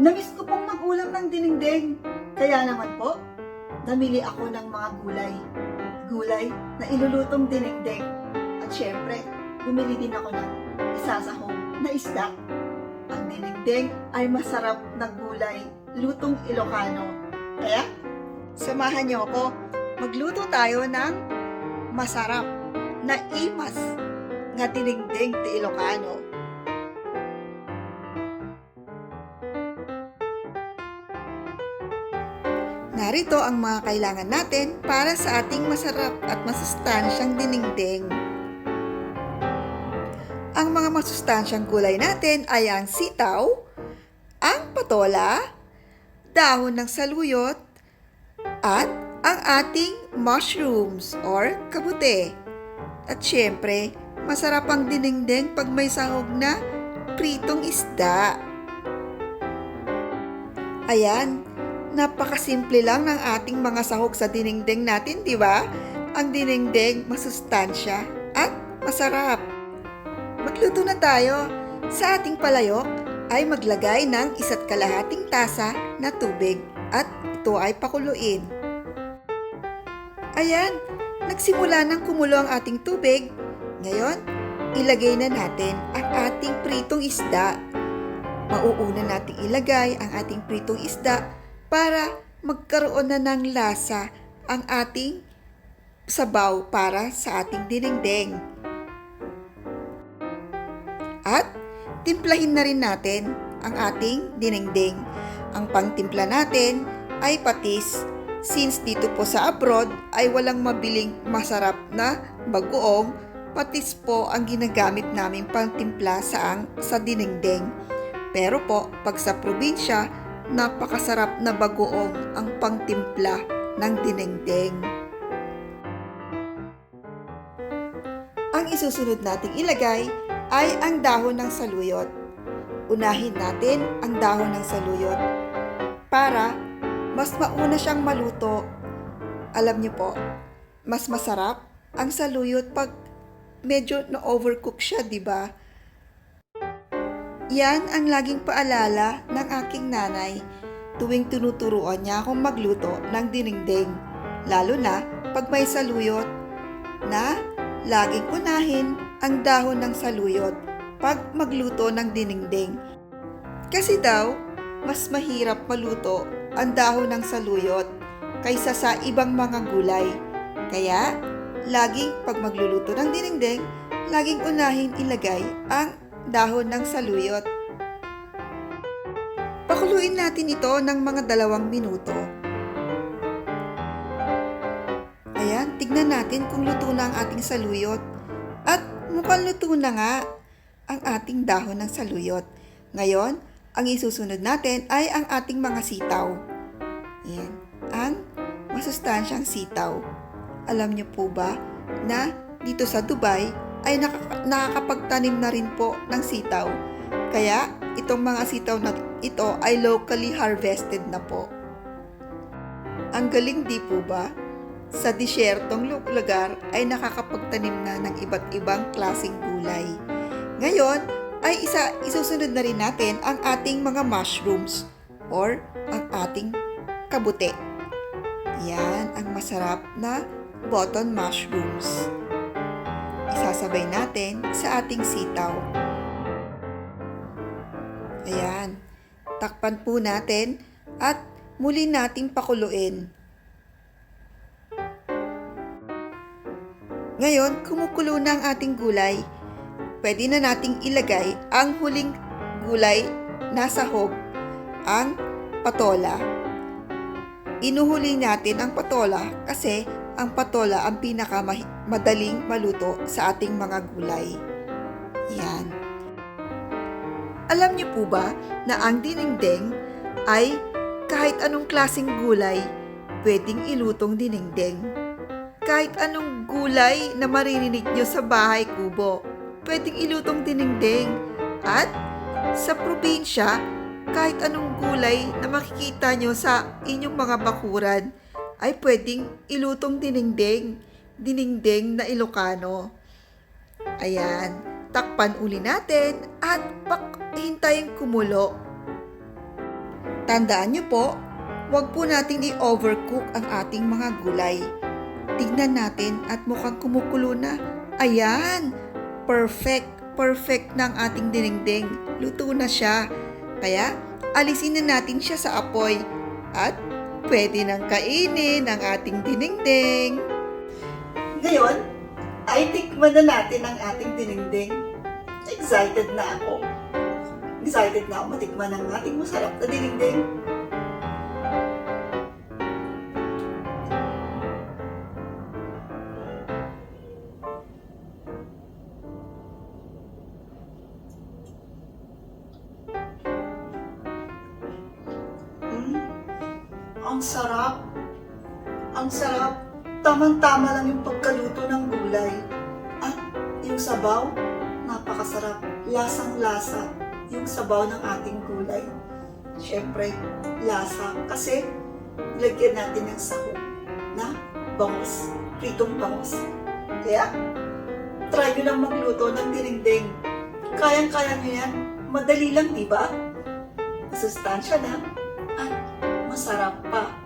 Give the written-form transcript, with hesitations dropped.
Namiss ko pong mag-ulam ng dinengdeng. Kaya naman po, namili ako ng mga gulay. Gulay na ilulutong dinengdeng. At syempre, bumili din ako ng isasahog na isda. Ang dinengdeng ay masarap na gulay, lutong Ilocano. Kaya, samahan niyo ako. Magluto tayo ng masarap na imas nga dinengdeng ti Ilocano. Narito ang mga kailangan natin para sa ating masarap at masustansyang dinengdeng. Ang mga masustansyang gulay natin ay ang sitaw, ang patola, dahon ng saluyot, at ang ating mushrooms or kabute. At syempre, masarap ang dinengdeng pag may sahog na pritong isda. Ayan. Napakasimple lang ng ating mga sahog sa dinengdeng natin, di ba? Ang dinengdeng masustansya at masarap. Magluto na tayo. Sa ating palayok ay maglagay ng 1.5 tasa na tubig at ito ay pakuluin. Ayan, nagsimula ng kumulo ang ating tubig. Ngayon, ilagay na natin ang ating pritong isda. Mauuna nating ilagay ang ating pritong isda para magkaroon na ng lasa ang ating sabaw para sa ating dinengdeng. At timplahin na rin natin ang ating dinengdeng. Ang pangtimpla natin ay patis. Since dito po sa abroad ay walang mabiling masarap na bagoong, patis po ang ginagamit namin pangtimpla sa dinengdeng. Pero po, pag sa probinsya, napakasarap na bagoong ang pangtimpla ng dinengdeng. Ang isusunod nating ilagay ay ang dahon ng saluyot. Unahin natin ang dahon ng saluyot para mas mauna siyang maluto. Alam niyo po, mas masarap ang saluyot pag medyo na-overcook siya, di ba? Yan ang laging paalala ng aking nanay tuwing tinuturuan niya akong magluto ng dinengdeng. Lalo na pag may saluyot na laging unahin ang dahon ng saluyot pag magluto ng dinengdeng. Kasi daw, mas mahirap maluto ang dahon ng saluyot kaysa sa ibang mga gulay. Kaya, laging pag magluluto ng dinengdeng, laging unahin ilagay ang dahon ng saluyot. Pakuluin natin ito ng mga 2 minuto. Ayan, tignan natin kung luto na ang ating saluyot. At mukhang luto na nga ang ating dahon ng saluyot. Ngayon, ang isusunod natin ay ang ating mga sitaw. Ayan, ang masustansyang sitaw. Alam niyo po ba na dito sa Dubai ay nakakapagtanim na rin po ng sitaw. Kaya itong mga sitaw na ito ay locally harvested na po. Ang galing di po ba? Sa disyertong lugar ay nakakapagtanim na ng iba't ibang klaseng gulay. Ngayon ay isusunod na rin natin ang ating mga mushrooms or ang ating kabute. Yan ang masarap na button mushrooms. Isasabay natin sa ating sitaw. Ayan. Takpan po natin at muli nating pakuluin. Ngayon, kumukulo na ang ating gulay. Pwede na nating ilagay ang huling gulay na sahog, ang patola. Inuhuli natin ang patola kasi ang patola ang pinakamadaling maluto sa ating mga gulay. Yan. Alam niyo po ba na ang dinengdeng ay kahit anong klaseng gulay pwedeng ilutong dinengdeng? Kahit anong gulay na maririnig niyo sa bahay kubo, pwedeng ilutong dinengdeng. At sa probinsya, kahit anong gulay na makikita niyo sa inyong mga bakuran, ay pwedeng ilutong dinengdeng. Dinengdeng na Ilocano. Ayan, takpan uli natin at hintayin kumulo. Tandaan niyo po, huwag po nating i-overcook ang ating mga gulay. Tignan natin at mukhang kumukulo na. Ayan! Perfect! Perfect na ang ating dinengdeng. Luto na siya. Kaya, alisin na natin siya sa apoy. At pwede nang kainin ang ating dinengdeng. Ngayon, ay tikman na natin ang ating dinengdeng. Excited na ako. Excited na ako matikman ang ating masarap na dinengdeng. Ang sarap. Ang sarap. Tamang-tama lang yung pagkaluto ng gulay. At yung sabaw, napakasarap. Lasang-lasa yung sabaw ng ating gulay. Siyempre, lasa. Kasi, lagyan natin ng sahog na bangus. Pritong bangus. Kaya, try nyo lang magluto ng dinengdeng. Kayang-kaya nyo yan. Madali lang, diba? Masustansya na. At masarap pa.